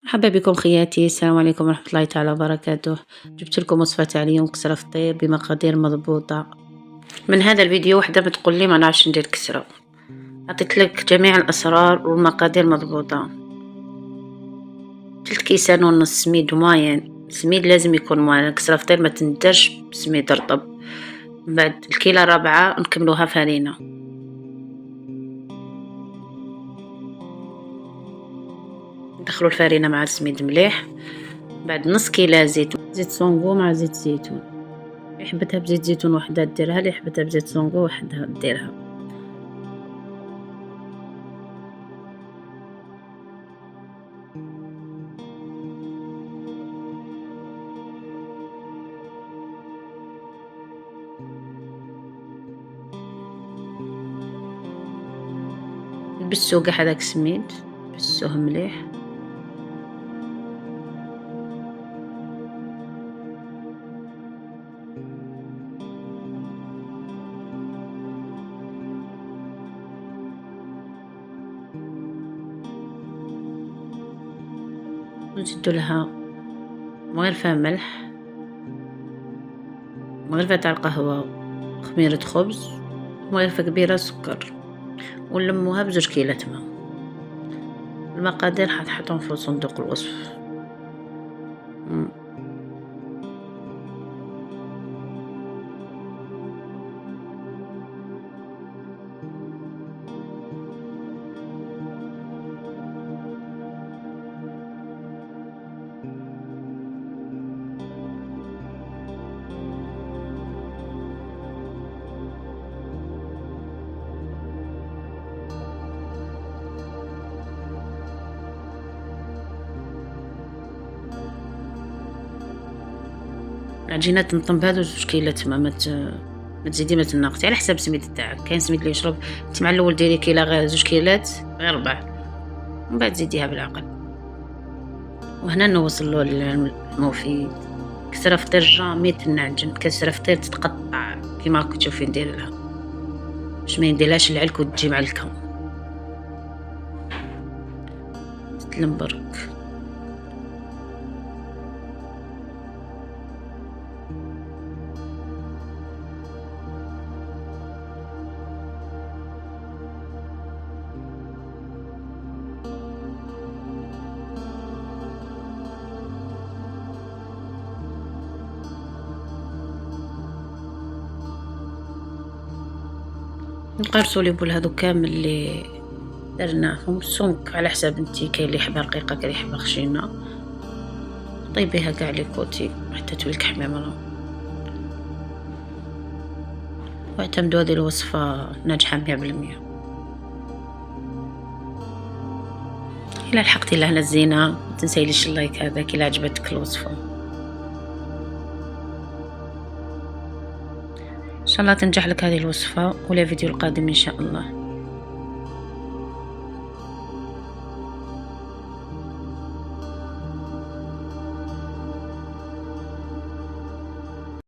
مرحبا بكم خياتي، السلام عليكم ورحمة الله تعالى وبركاته. جبت لكم وصفة تاع اليوم كسرة فطير بمقادير مضبوطة. من هذا الفيديو وحدة بتقول لي ما نعرفش ندير كسرة، عطيت لك جميع الأسرار والمقادير مضبوطة. 3 كيسان ونص سميد وماين. السميد لازم يكون ماين، كسرة فطير ما تندرش بسميد رطب. بعد الكيلة رابعة نكملوها فرينة. ندخلوا الفرينة مع السميد مليح. بعد نص كيلة زيت صونغو مع زيت زيتون. اللي حبتها بزيت زيتون وحدة ديرها، اللي حبتها بزيت صونغو وحدها ديرها. نبسو كاع هذاك السميد، نبسوه مليح. ونزيدو لها مغرفة ملح، مغرفة تاع القهوة خميرة خبز، مغرفة كبيرة سكر، ونلموها بزوج كيلات ماء. المقادير حتحطهم في صندوق الوصف. العجينة تنطن بهذا زوج كيلات ماء، ما تزيدي ما تنقصي على حساب السميد تاعك. كاين سميد اللي يشرب، انت مع الاول ديري كيله غير زوج كيلات غير ربع، ومن بعد زيديها بالعقل. وهنا نوصلوا للمفيد. كسرة فطير جامي تنعجن، كسرة فطير تتقطع كيما راكم تشوفي ندير لها، باش ما يديرلهاش العلك وتجي معلكه. تتلم برك. نقرصوا لي بول هذو كامل اللي درناهم سمك على حساب انتي، كاين اللي يحبها رقيقه كاين اللي يحبها خشينه. طيبيها كاع لي كوتي حتى تولك حميمه. واعتمدوا هذه الوصفه ناجحه 100%. الى لحقتي لهنا الزينه ما تنسيليش اللايك هذاك الى عجبتك الوصفه. ان شاء الله تنجح لك هذه الوصفه، ولا فيديو القادم ان شاء الله.